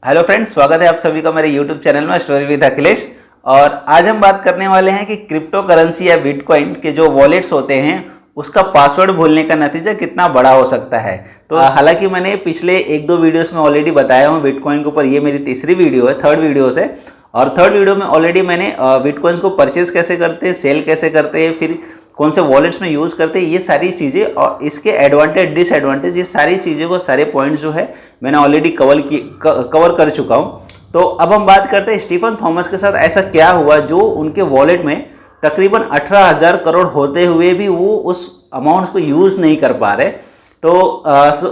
Hello friends, स्वागत है आप सभी का मेरे यूट्यूब चैनल में स्टोरी विद अखिलेश। और आज हम बात करने वाले हैं कि क्रिप्टो करेंसी या बिटकॉइन के जो वॉलेट्स होते हैं उसका पासवर्ड भूलने का नतीजा कितना बड़ा हो सकता है। तो हालांकि मैंने पिछले एक दो वीडियोस में ऑलरेडी बताया हूँ बिटकॉइन के ऊपर। ये मेरी तीसरी वीडियो है, थर्ड वीडियो से। और थर्ड वीडियो में ऑलरेडी मैंने बिटकॉइंस को परचेज कैसे करते हैं, सेल कैसे करते हैं, फिर कौन से वॉलेट्स में यूज़ करते हैं, ये सारी चीज़ें और इसके एडवांटेज डिसएडवांटेज, ये सारी चीज़ों को, सारे पॉइंट्स जो है मैंने ऑलरेडी कवर कर चुका हूँ। तो अब हम बात करते हैं स्टीफन थॉमस के साथ ऐसा क्या हुआ जो उनके वॉलेट में तकरीबन 18,000 करोड़ होते हुए भी वो उस अमाउंट्स को यूज़ नहीं कर पा रहे। तो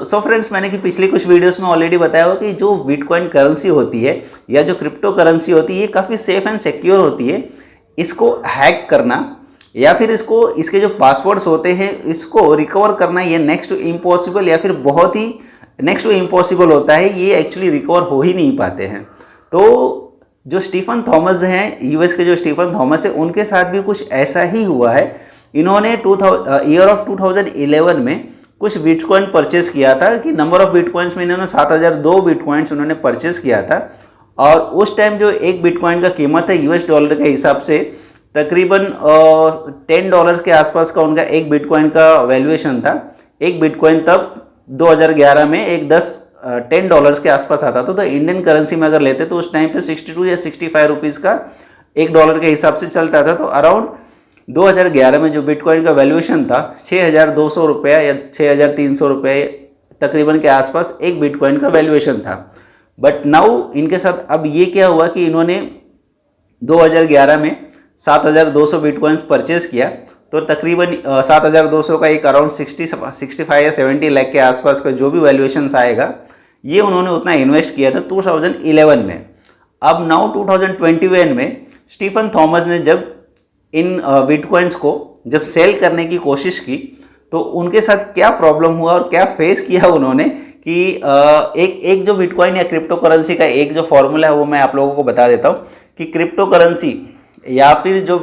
सो फ्रेंड्स, मैंने कि पिछली कुछ वीडियोस में ऑलरेडी बताया हुआ कि जो बिटकॉइन करेंसी होती है या जो क्रिप्टो करेंसी होती है ये काफ़ी सेफ एंड सिक्योर होती है। इसको हैक करना या फिर इसके जो पासवर्ड्स होते हैं इसको रिकवर करना ये नेक्स्ट टू इम्पॉसिबल या फिर बहुत ही नेक्स्ट टू इम्पॉसिबल होता है। ये एक्चुअली रिकवर हो ही नहीं पाते हैं। तो जो स्टीफन थॉमस हैं, यूएस के जो स्टीफन थॉमस है, उनके साथ भी कुछ ऐसा ही हुआ है। इन्होंने ईयर ऑफ 2011 में कुछ बिटकॉइन परचेस किया था कि नंबर ऑफ बिटकॉइंस में इन्होंने 7,002 बिटकॉइंस उन्होंने परचेस किया था। और उस टाइम जो एक बिटकॉइन का कीमत है यूएस डॉलर के हिसाब से तकरीबन $10 के आसपास का उनका एक बिटकॉइन का वैल्यूएशन था। एक बिटकॉइन तब 2011 में एक $10 के आसपास आता था। तो इंडियन करेंसी में अगर लेते तो उस टाइम पे 62 या 65 रुपीज़ का एक डॉलर के हिसाब से चलता था। तो अराउंड 2011 में जो बिटकॉइन का वैल्यूएशन था 6,200 रुपये या 6,300 रुपये तकरीबन के आसपास एक बिटकॉइन का वैल्यूएशन था। बट नाउ इनके साथ अब ये क्या हुआ कि इन्होंने 2011 में 7,200 बिटकॉइंस परचेज किया। तो तकरीबन 7,200 का एक अराउंड 65 या 70 लाख के आसपास का जो भी वैल्यूएशन आएगा ये उन्होंने उतना इन्वेस्ट किया था 2011 में। अब नाउ 2021 में स्टीफन थॉमस ने जब इन बिटकॉइंस को जब सेल करने की कोशिश की तो उनके साथ क्या प्रॉब्लम हुआ और क्या फेस किया उन्होंने कि एक जो बिटकॉइन या क्रिप्टो करेंसी का एक जो फॉर्मूला है वो मैं आप लोगों को बता देता हूँ कि क्रिप्टो करेंसी या फिर जो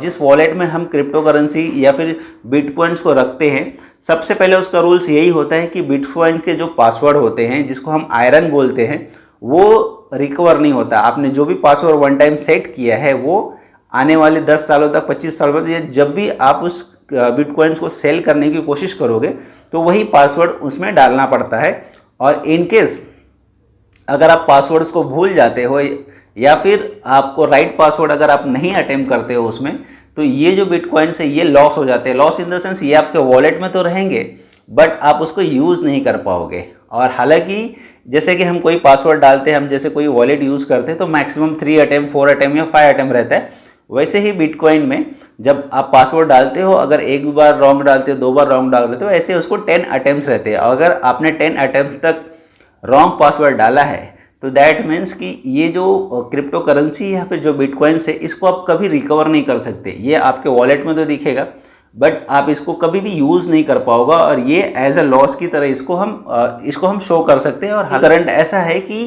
जिस वॉलेट में हम क्रिप्टो करेंसी या फिर बिटकॉइंस को रखते हैं, सबसे पहले उसका रूल्स यही होता है कि बिटकॉइन के जो पासवर्ड होते हैं जिसको हम आयरन बोलते हैं वो रिकवर नहीं होता। आपने जो भी पासवर्ड वन टाइम सेट किया है वो आने वाले 10 सालों तक, 25 सालों तक, जब भी आप उस बिटकॉइंस को सेल करने की कोशिश करोगे तो वही पासवर्ड उसमें डालना पड़ता है। और इनकेस अगर आप पासवर्ड्स को भूल जाते हो या फिर आपको राइट पासवर्ड अगर आप नहीं अटेम्प्ट करते हो उसमें, तो ये जो बिटकॉइंस है ये लॉस हो जाते हैं। लॉस इन द सेंस ये आपके वॉलेट में तो रहेंगे बट आप उसको यूज़ नहीं कर पाओगे। और हालांकि जैसे कि हम कोई पासवर्ड डालते हैं, हम जैसे कोई वॉलेट यूज़ करते हैं तो मैक्सिमम 3 अटेम्प्ट, 4 अटेम्प्ट या 5 अटेम्प्ट रहता है। वैसे ही बिटकॉइन में जब आप पासवर्ड डालते हो, अगर एक बार रॉन्ग डालते हो, 2 बार रॉन्ग डाल देते हो, ऐसे उसको 10 अटेम्प्ट रहते हैं। अगर आपने 10 अटेम्प्ट तक रॉन्ग पासवर्ड डाला है तो दैट मीन्स कि ये जो क्रिप्टो करेंसी या फिर जो बिटकॉइंस है इसको आप कभी रिकवर नहीं कर सकते। ये आपके वॉलेट में तो दिखेगा बट आप इसको कभी भी यूज़ नहीं कर पाओगा और ये एज अ लॉस की तरह इसको हम शो कर सकते हैं। और करंट ऐसा है कि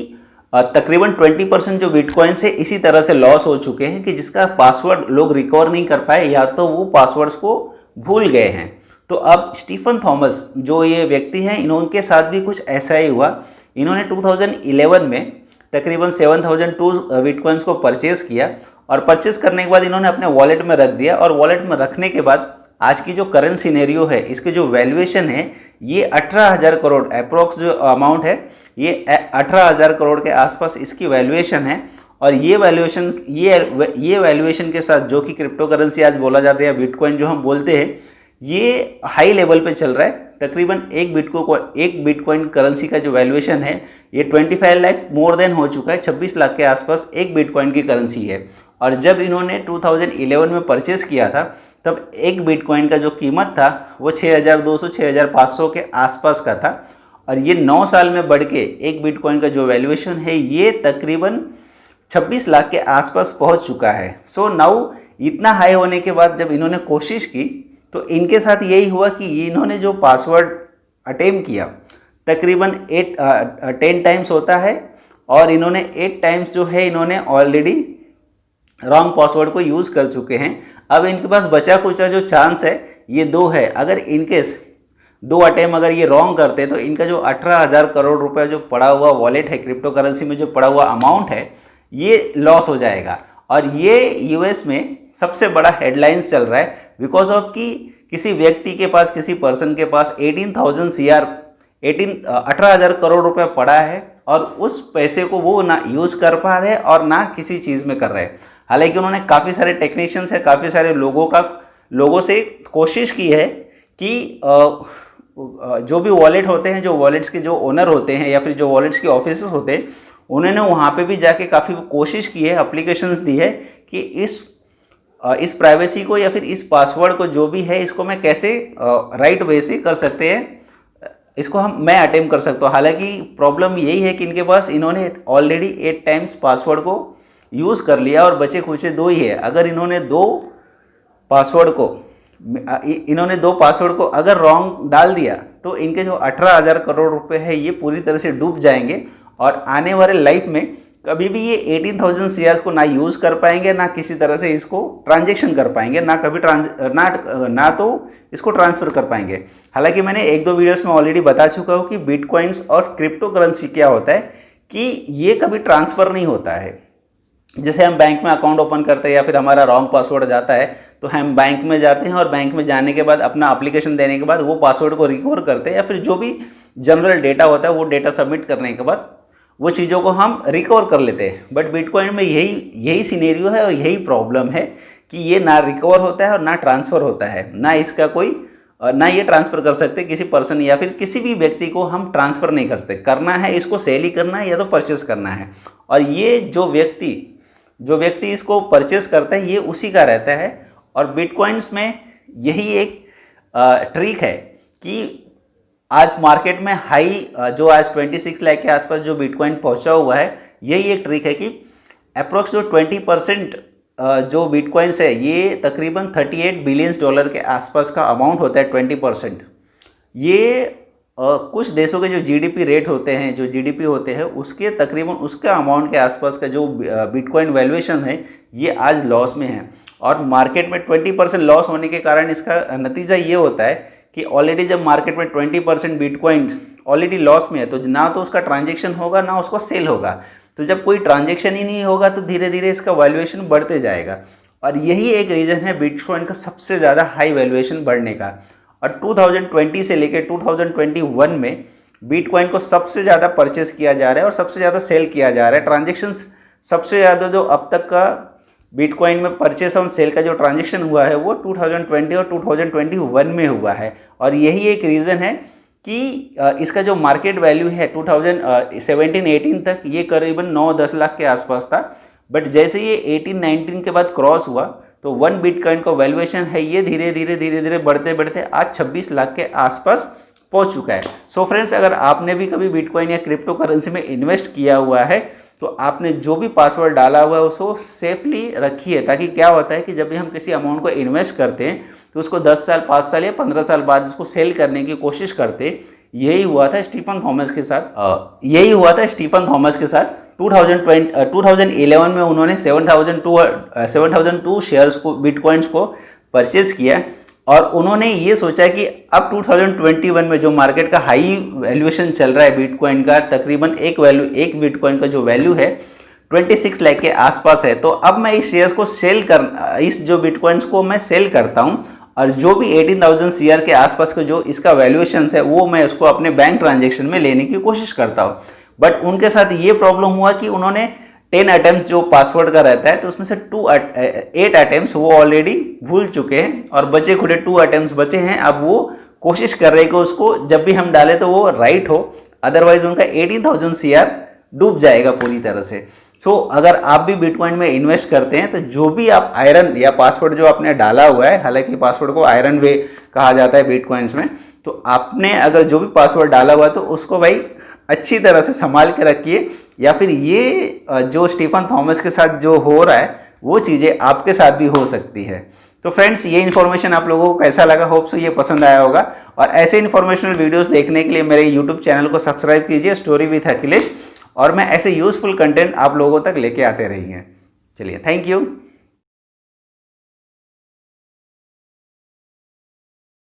तकरीबन 20% जो बिटकॉइंस है इसी तरह से लॉस हो चुके हैं कि जिसका पासवर्ड लोग रिकवर नहीं कर पाए या तो वो पासवर्ड्स को भूल गए हैं। तो अब स्टीफन थॉमस जो ये व्यक्ति हैं इनके साथ भी कुछ ऐसा ही हुआ। इन्होंने 2011 में तकरीबन 7,002 बिटकॉइंस को परचेज़ किया और परचेज़ करने के बाद इन्होंने अपने वॉलेट में रख दिया। और वॉलेट में रखने के बाद आज की जो करंट सिनेरियो है इसके जो वैल्यूएशन है ये 18,000 करोड़ अप्रोक्स जो अमाउंट है ये 18,000 करोड़ के आसपास इसकी वैल्यूएशन है। और ये वैल्यूएशन के साथ जो कि क्रिप्टो करेंसी आज बोला जाता है, बिटकॉइन जो हम बोलते हैं, ये हाई लेवल पे चल रहा है। तकरीबन एक बिटकॉइन करेंसी का जो वैल्यूएशन है ये 25 लाख मोर देन हो चुका है। 26 लाख के आसपास एक बिटकॉइन की करेंसी है। और जब इन्होंने 2011 में परचेस किया था तब एक बिटकॉइन का जो कीमत था वो 6,200 6,500 के आसपास का था। और ये 9 साल में बढ़ के एक बिटकॉइन का जो वैल्यूएशन है ये तकरीबन 26 लाख के आसपास पहुंच चुका है। सो नाउ इतना हाई होने के बाद जब इन्होंने कोशिश की तो इनके साथ यही हुआ कि इन्होंने जो पासवर्ड अटेम्प्ट किया तकरीबन 10 टाइम्स होता है और इन्होंने 8 टाइम्स जो है इन्होंने ऑलरेडी रॉन्ग पासवर्ड को यूज़ कर चुके हैं। अब इनके पास बचा कुचा जो चांस है ये 2 है। अगर इनकेस 2 अटेम्प्ट अगर ये रॉन्ग करते तो इनका जो 18,000 करोड़ रुपए जो पड़ा हुआ वॉलेट है, क्रिप्टो करेंसी में जो पड़ा हुआ अमाउंट है, ये लॉस हो जाएगा। और ये यूएस में सबसे बड़ा हेडलाइंस चल रहा है बिकॉज ऑफ कि किसी व्यक्ति के पास, किसी पर्सन के पास 18,000 करोड़ रुपए पड़ा है और उस पैसे को वो ना यूज़ कर पा रहे और ना किसी चीज़ में कर रहे। हालांकि उन्होंने काफ़ी सारे टेक्नीशियंस है, काफ़ी सारे लोगों से कोशिश की है कि जो भी वॉलेट होते हैं, जो वॉलेट्स के जो ओनर होते हैं या फिर जो वॉलेट्स के ऑफिसर्स होते हैं, उन्होंने वहाँ पे भी जाके काफ़ी कोशिश की है, एप्लीकेशंस दी है कि इस प्राइवेसी को या फिर इस पासवर्ड को जो भी है इसको मैं कैसे राइट वे से कर सकते हैं, इसको मैं अटेम्प्ट कर सकता हूँ। हालांकि प्रॉब्लम यही है कि इन्होंने ऑलरेडी 8 टाइम्स पासवर्ड को यूज़ कर लिया और बचे खुचे 2 ही है। अगर इन्होंने दो पासवर्ड को अगर रॉन्ग डाल दिया तो इनके जो 18,000 करोड़ रुपए है ये पूरी तरह से डूब जाएंगे और आने वाले लाइफ में कभी भी ये 18,000 शेयर्स को ना यूज़ कर पाएंगे, ना किसी तरह से इसको ट्रांजेक्शन कर पाएंगे, ना कभी ना तो इसको ट्रांसफ़र कर पाएंगे। हालांकि मैंने 1-2 वीडियोस में ऑलरेडी बता चुका हूँ कि बिटकॉइंस और क्रिप्टो करेंसी क्या होता है कि ये कभी ट्रांसफ़र नहीं होता है। जैसे हम बैंक में अकाउंट ओपन करते हैं या फिर हमारा रॉन्ग पासवर्ड जाता है तो हम बैंक में जाते हैं और बैंक में जाने के बाद अपना एप्लीकेशन देने के बाद वो पासवर्ड को रिकवर करते हैं या फिर जो भी जनरल डेटा होता है वो डेटा सबमिट करने के बाद वो चीज़ों को हम रिकवर कर लेते हैं। बट बिटकॉइन में यही सिनेरियो है और यही प्रॉब्लम है कि ये ना रिकवर होता है और ना ट्रांसफ़र होता है, ना इसका कोई ना ये ट्रांसफ़र कर सकते किसी पर्सन या फिर किसी भी व्यक्ति को हम ट्रांसफ़र नहीं कर सकते। करना है इसको सेल ही करना है या तो परचेस करना है। और ये जो व्यक्ति इसको परचेस करता है ये उसी का रहता है। और बिटकॉइंस में यही एक ट्रिक है कि आज मार्केट में हाई जो आज 26 लाख के आसपास जो बिटकॉइन पहुंचा हुआ है, यही एक ट्रिक है कि अप्रोक्स जो 20% जो बिटकॉइंस है ये तकरीबन $38 बिलियन के आसपास का अमाउंट होता है। 20% ये कुछ देशों के जो जीडीपी रेट होते हैं, जो जीडीपी होते हैं उसके तकरीबन उसका अमाउंट के आसपास का जो बिटकॉइन वैल्यूएशन है ये आज लॉस में है। और मार्केट में 20% लॉस होने के कारण इसका नतीजा ये होता है कि ऑलरेडी जब मार्केट में 20% बिटकॉइन ऑलरेडी लॉस में है तो ना तो उसका ट्रांजेक्शन होगा ना उसको सेल होगा। तो जब कोई ट्रांजेक्शन ही नहीं होगा तो धीरे धीरे इसका वैल्यूएशन बढ़ते जाएगा। और यही एक रीज़न है बिटकॉइन का सबसे ज़्यादा हाई वैल्यूएशन बढ़ने का। और 2020 से लेकर 2021 में बिटकॉइन को सबसे ज़्यादा परचेस किया जा रहा है और सबसे ज़्यादा सेल किया जा रहा है। ट्रांजेक्शन्स सबसे ज़्यादा जो अब तक का बिटकॉइन में परचेस और सेल का जो ट्रांजेक्शन हुआ है वो 2020 और 2021 में हुआ है। और यही एक रीज़न है कि इसका जो मार्केट वैल्यू है 2017-18 तक ये करीबन 9-10 लाख के आसपास था। बट जैसे ये 18-19 के बाद क्रॉस हुआ तो 1 बिटकॉइन का वैल्यूएशन है ये धीरे धीरे बढ़ते आज 26 लाख के आसपास पहुंच चुका है। सो फ्रेंड्स, अगर आपने भी कभी बिटकॉइन या क्रिप्टो करेंसी में इन्वेस्ट किया हुआ है तो आपने जो भी पासवर्ड डाला हुआ है उसको सेफली रखिए, ताकि क्या होता है कि जब भी हम किसी अमाउंट को इन्वेस्ट करते हैं तो उसको 10 साल, 5 साल या 15 साल बाद उसको सेल करने की कोशिश करते। यही हुआ था स्टीफन थॉमस के साथ। 2011 में उन्होंने 7,002 शेयर्स को बिटकॉइंस को परचेज किया और उन्होंने ये सोचा कि अब 2021 में जो मार्केट का हाई वैल्यूएशन चल रहा है बिटकॉइन का, तकरीबन एक बिटकॉइन का जो वैल्यू है 26 लाख के आसपास है। तो अब मैं इस शेयर को इस जो बिटकॉइंस को मैं सेल करता हूं और जो भी 18,000 शेयर के आसपास का जो इसका वैल्यूएशन है वो मैं उसको अपने बैंक ट्रांजेक्शन में लेने की कोशिश करता हूं। बट उनके साथ ये प्रॉब्लम हुआ कि उन्होंने 10 अटेम्प्ट जो पासवर्ड का रहता है तो उसमें से 8 अटेम्प्ट वो ऑलरेडी भूल चुके हैं और बचे खुदे 2 अटेम्प्ट बचे हैं। अब वो कोशिश कर रहे हैं कि उसको जब भी हम डालें तो वो राइट हो, अदरवाइज उनका 18,000 शेयर डूब जाएगा पूरी तरह से। सो अगर आप भी बिटकॉइन में इन्वेस्ट करते हैं तो जो भी आप आयरन या पासवर्ड जो आपने डाला हुआ है, हालांकि पासवर्ड को आयरन वे कहा जाता है बिटकॉइंस में, तो आपने अगर जो भी पासवर्ड डाला हुआ है तो उसको भाई अच्छी तरह से संभाल के रखिए, या फिर ये जो स्टीफन थॉमस के साथ जो हो रहा है वो चीज़ें आपके साथ भी हो सकती है। तो फ्रेंड्स, ये इन्फॉर्मेशन आप लोगों को कैसा लगा? होप सो ये पसंद आया होगा। और ऐसे इन्फॉर्मेशनल वीडियोस देखने के लिए मेरे यूट्यूब चैनल को सब्सक्राइब कीजिए, स्टोरी विथ अखिलेश, और मैं ऐसे यूजफुल कंटेंट आप लोगों तक लेके आते रहिए। चलिए, थैंक यू।